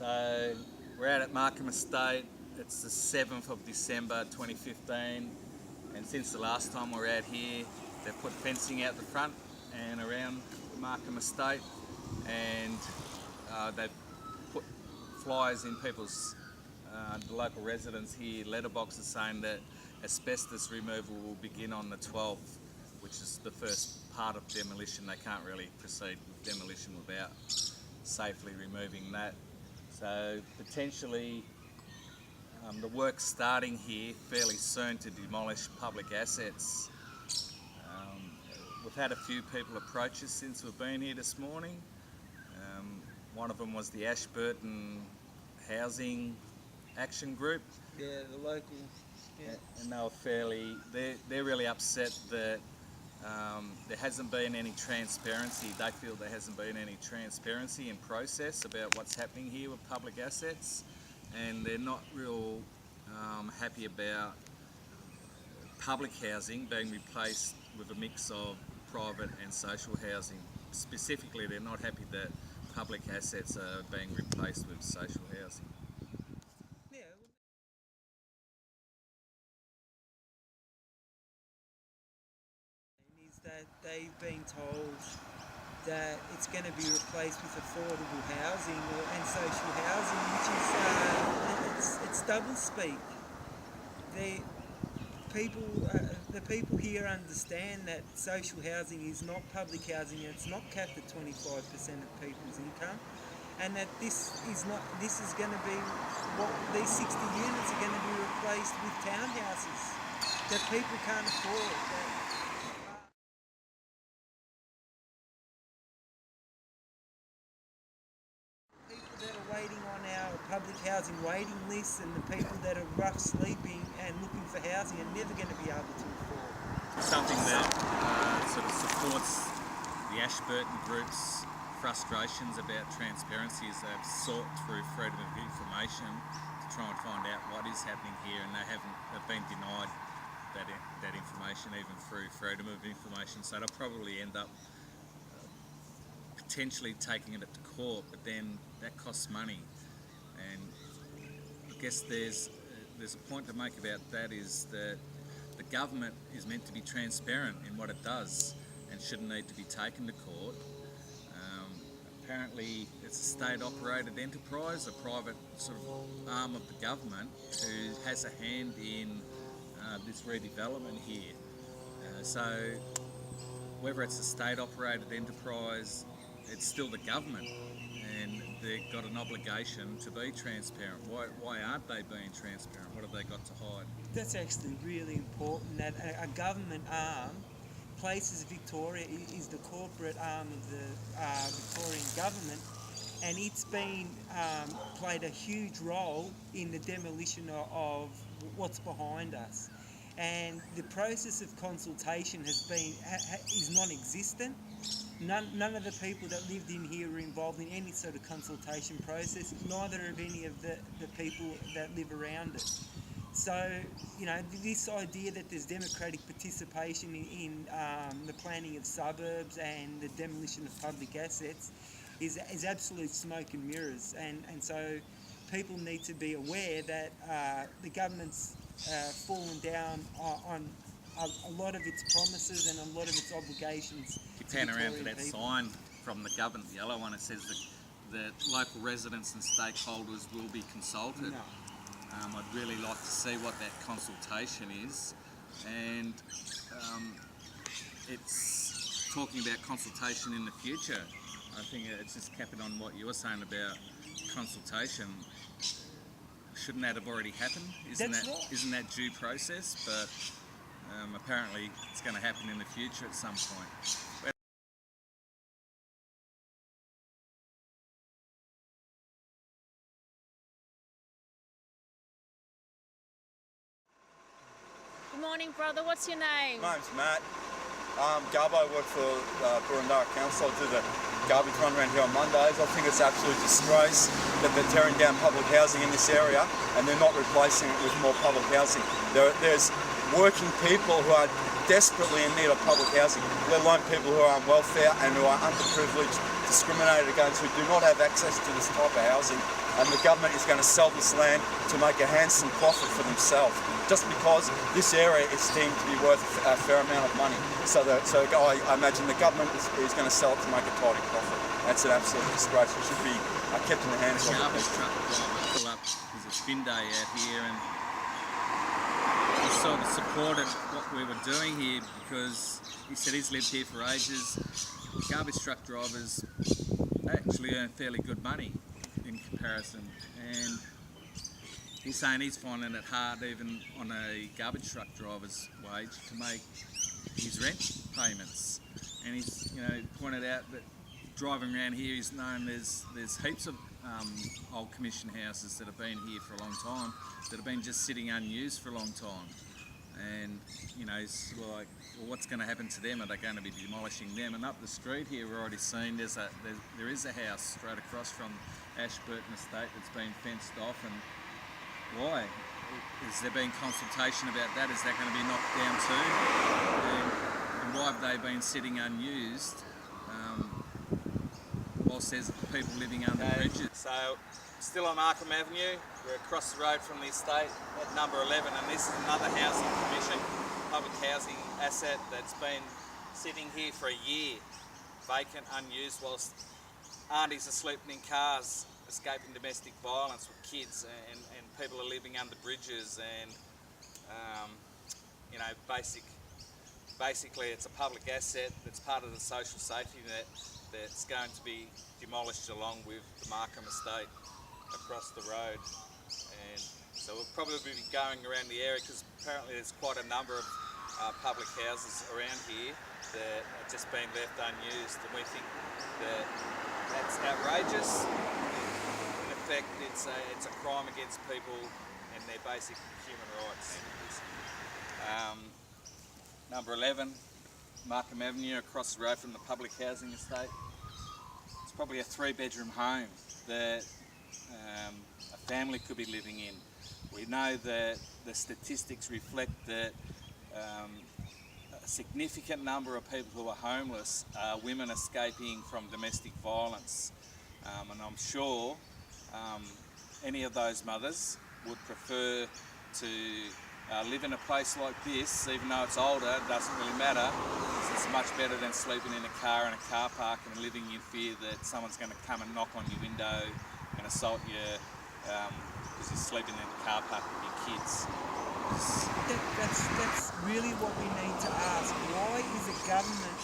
So we're out at Markham Estate. It's the 7th of December 2015, and since the last time we were out here, they've put fencing out the front and around Markham Estate, and they've put flyers in people's, the local residents here, letterboxes saying that asbestos removal will begin on the 12th, which is the first part of demolition. They can't really proceed with demolition without safely removing that. So potentially the work's starting here fairly soon to demolish public assets. We've had a few people approach us since we've been here this morning. One of them was the Ashburton Housing Action Group. Yeah, the local. Yeah. And they're really upset that there hasn't been any transparency. They feel there hasn't been any transparency in process about what's happening here with public assets, and they're not real happy about public housing being replaced with a mix of private and social housing. Specifically, they're not happy that public assets are being replaced with social housing. That they've been told that it's going to be replaced with affordable housing and social housing, which is it's double speak. The people here understand that social housing is not public housing, and it's not capped at 25% of people's income, and that this is going to be these 60 units are going to be replaced with townhouses that people can't afford. Waiting on our public housing waiting lists, and the people that are rough sleeping and looking for housing are never going to be able to afford. Something that sort of supports the Ashburton Group's frustrations about transparency is they've sought through freedom of information to try and find out what is happening here, and they've been denied that information even through freedom of information. So they'll probably end up potentially taking it to court, but then that costs money. And I guess there's a point to make about that, is that the government is meant to be transparent in what it does and shouldn't need to be taken to court. Apparently it's a state-operated enterprise, a private sort of arm of the government who has a hand in this redevelopment here. So whether it's a state-operated enterprise, it's still the government, and they've got an obligation to be transparent. Why aren't they being transparent? What have they got to hide? That's actually really important, that a government arm, Places Victoria is the corporate arm of the Victorian government, and it's been played a huge role in the demolition of what's behind us. And the process of consultation is non-existent. None of the people that lived in here were involved in any sort of consultation process, neither of any of the people that live around it. So, this idea that there's democratic participation in the planning of suburbs and the demolition of public assets is absolute smoke and mirrors. And so people need to be aware that the government's fallen down on a lot of its promises and a lot of its obligations. You pan around to that people. Sign from the government, the yellow one, it says that local residents and stakeholders will be consulted. No. I'd really like to see what that consultation is, and it's talking about consultation in the future. I think it's just capping on what you were saying about consultation. Shouldn't that have already happened? Isn't that due process? But apparently it's going to happen in the future at some point. Good morning, brother. What's your name? My name's Matt. Garbo, I work for Burundara Council. I do the garbage run around here on Mondays. I think it's an absolute disgrace that they're tearing down public housing in this area and they're not replacing it with more public housing. There's working people who are desperately in need of public housing, let alone people who are on welfare and who are underprivileged, discriminated against, who do not have access to this type of housing. and the government is going to sell this land to make a handsome profit for themselves, just because this area is deemed to be worth a fair amount of money. So I imagine the government is going to sell it to make a tidy profit. That's an absolute disgrace. It should be kept in the hands of the Garbage people. truck driver pull up, there's a spin day out here, and he sort of supported what we were doing here because he said he's lived here for ages. Garbage truck drivers actually earn fairly good money in comparison, and he's saying he's finding it hard even on a garbage truck driver's wage to make his rent payments. And he's pointed out that driving around here he's known there's heaps of old commission houses that have been here for a long time that have been just sitting unused for a long time. And it's like, well, what's going to happen to them? Are they going to be demolishing them? And up the street here, we're already seeing there is a house straight across from Ashburton Estate that's been fenced off. And why? Has there been consultation about that? Is that going to be knocked down too? And why have they been sitting unused? Whilst there's people living under bridges. So, still on Markham Avenue, we're across the road from the estate at number 11, and this is another housing commission, public housing asset that's been sitting here for a year, vacant, unused, whilst aunties are sleeping in cars, escaping domestic violence with kids, and people are living under bridges, and basically it's a public asset that's part of the social safety net that's going to be demolished along with the Markham Estate across the road. And so we'll probably be going around the area because apparently there's quite a number of public houses around here that have just been left unused, and we think that that's outrageous. In effect, it's a crime against people and their basic human rights. Number 11, Markham Avenue, across the road from the public housing estate. It's probably a 3-bedroom home that a family could be living in. We know that the statistics reflect that a significant number of people who are homeless are women escaping from domestic violence. And I'm sure any of those mothers would prefer to live in a place like this, even though it's older, it doesn't really matter. It's much better than sleeping in a car in a car park and living in fear that someone's going to come and knock on your window and assault you because you're sleeping in a car park with your kids. That's really what we need to ask. Why is a government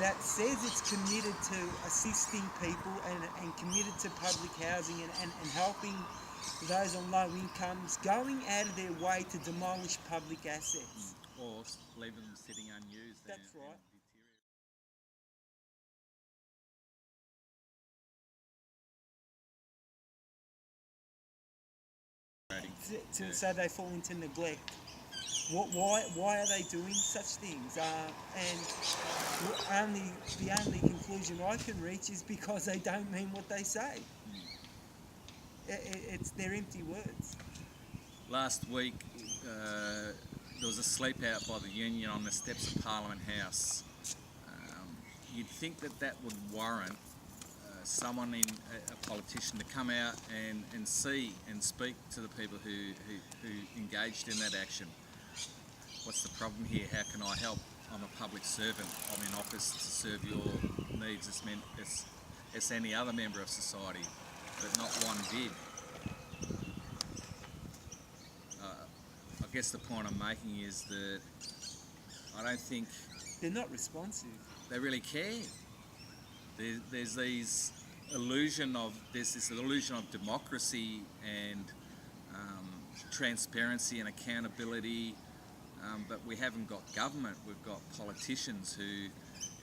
that says it's committed to assisting people and committed to public housing and helping those on low incomes going out of their way to demolish public assets? Or leave them sitting unused. That's right. So they fall into neglect. Why are they doing such things? And the only conclusion I can reach is because they don't mean what they say. It's their empty words. Last week there was a sleep out by the union on the steps of Parliament House. You'd think that would warrant someone, a politician, to come out and see and speak to the people who engaged in that action. What's the problem here? How can I help? I'm a public servant. I'm in office to serve your needs as any other member of society, but not one did. I guess the point I'm making is that I don't think they're not responsive. They really care. There's this illusion of democracy and transparency and accountability, but we haven't got government. We've got politicians who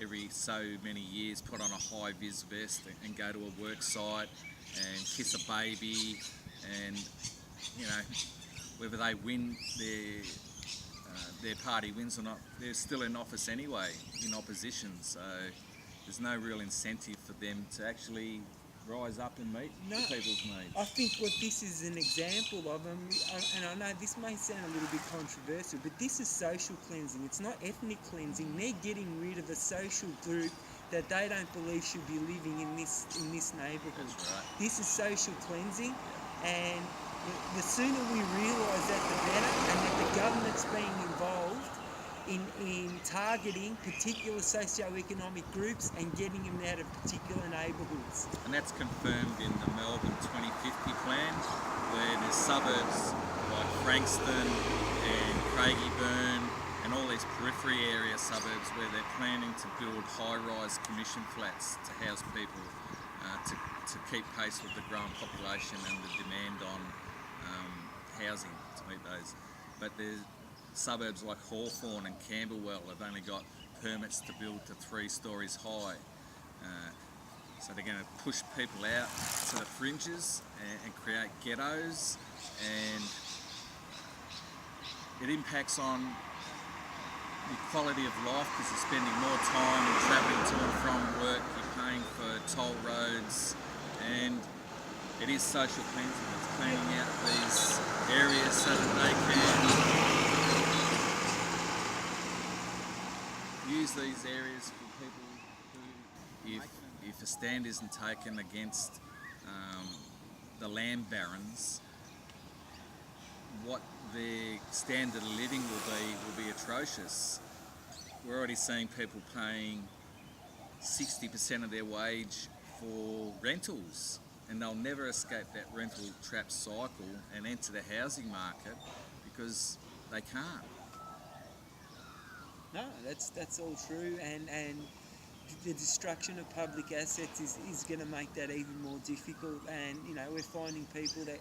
every so many years put on a high-vis vest and go to a work site and kiss a baby, and whether they win their party wins or not, they're still in office anyway, in opposition. So there's no real incentive for them to actually rise up and meet people's needs. I think what this is an example of, and I know this may sound a little bit controversial, but this is social cleansing. It's not ethnic cleansing. They're getting rid of a social group that they don't believe should be living in this neighbourhood. That's right. This is social cleansing, and the sooner we realise that, the better, and that the government's being involved in targeting particular socio-economic groups and getting them out of particular neighbourhoods. And that's confirmed in the Melbourne 2050 plan, where there's suburbs like Frankston and Craigieburn and all these periphery area suburbs where they're planning to build high-rise commission flats to house people to keep pace with the growing population and the demand on housing to meet those. But there's suburbs like Hawthorn and Camberwell have only got permits to build to 3 stories high. So they're going to push people out to the fringes and create ghettos, and it impacts on the quality of life because you're spending more time and travelling to and from work, you're paying for toll roads, and it is social cleansing. It's cleaning out these areas so that they can use these areas for people who, if a stand isn't taken against the land barons, what their standard of living will be atrocious. We're already seeing people paying 60% of their wage for rentals, and they'll never escape that rental trap cycle and enter the housing market because they can't. No, that's all true, and the destruction of public assets is going to make that even more difficult. And we're finding people that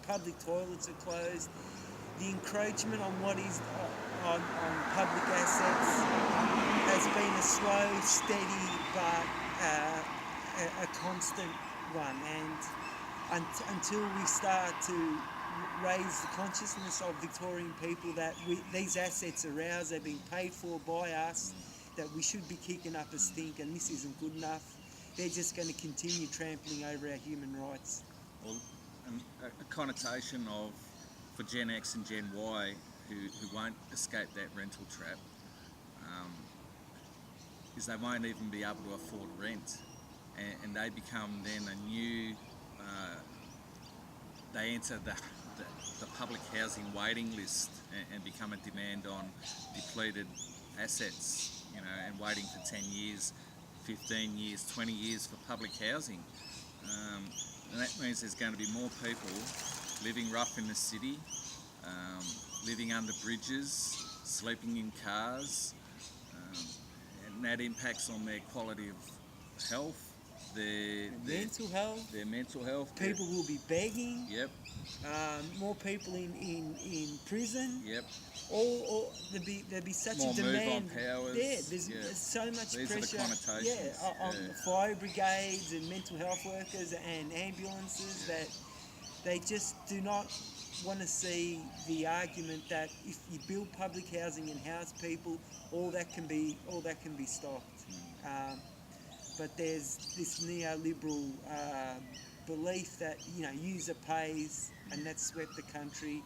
public toilets are closed. The encroachment on what is on public assets has been a slow, steady, but a constant one. And until we start to raise the consciousness of Victorian people that these assets are ours, they're being paid for by us, that we should be kicking up a stink and this isn't good enough, they're just going to continue trampling over our human rights. Well, a connotation of, for Gen X and Gen Y, who won't escape that rental trap, is they won't even be able to afford rent, and they become then a new, they enter the public housing waiting list and become a demand on depleted assets, and waiting for 10 years, 15 years, 20 years for public housing. And that means there's going to be more people living rough in the city, living under bridges, sleeping in cars, and that impacts on their quality of health, their mental health. People will be begging. Yep. More people in prison. Yep. There'd be such more a demand. move on powers. There's so much These pressure. Are the connotations. On fire brigades and mental health workers and ambulances that they just do not want to see the argument that if you build public housing and house people, all that can be stopped. But there's this neoliberal belief that user pays, and that's swept the country,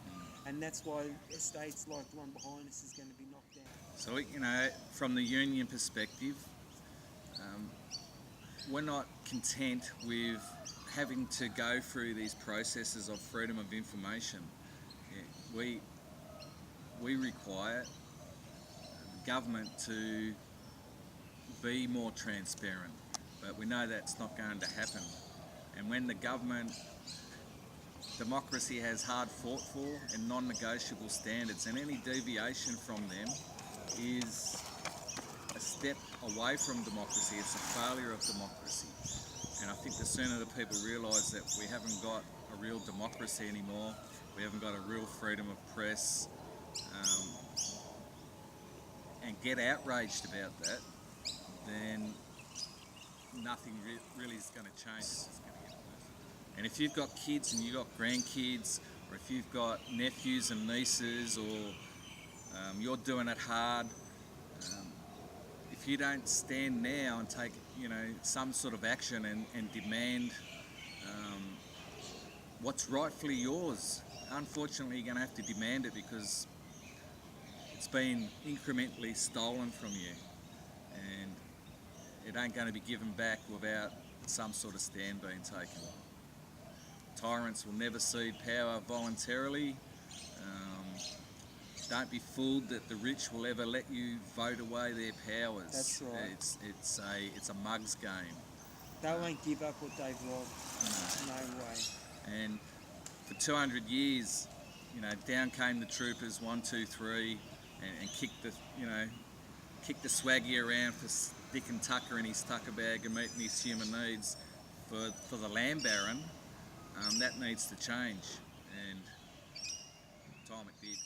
and that's why estates like the one behind us is going to be knocked down. So from the union perspective, we're not content with having to go through these processes of freedom of information. We require the government to be more transparent, but we know that's not going to happen. And when the government, democracy has hard fought for and non-negotiable standards, and any deviation from them is a step away from democracy. It's a failure of democracy. And I think the sooner the people realise that we haven't got a real democracy anymore, we haven't got a real freedom of press, and get outraged about that, then nothing really is going to change. It's going to get worse. And if you've got kids and you've got grandkids, or if you've got nephews and nieces, or you're doing it hard, if you don't stand now and take some sort of action and demand what's rightfully yours, unfortunately you're going to have to demand it because it's been incrementally stolen from you. And it ain't going to be given back without some sort of stand being taken. Tyrants will never cede power voluntarily. Don't be fooled that the rich will ever let you vote away their powers. That's right. It's a mug's game. They won't give up what they've robbed. No way. And for 200 years, you know, down came the troopers, 1, 2, 3, and kicked the swaggy around for sticking Tucker in his tucker bag and meeting his human needs. For the land baron, that needs to change, and time it did.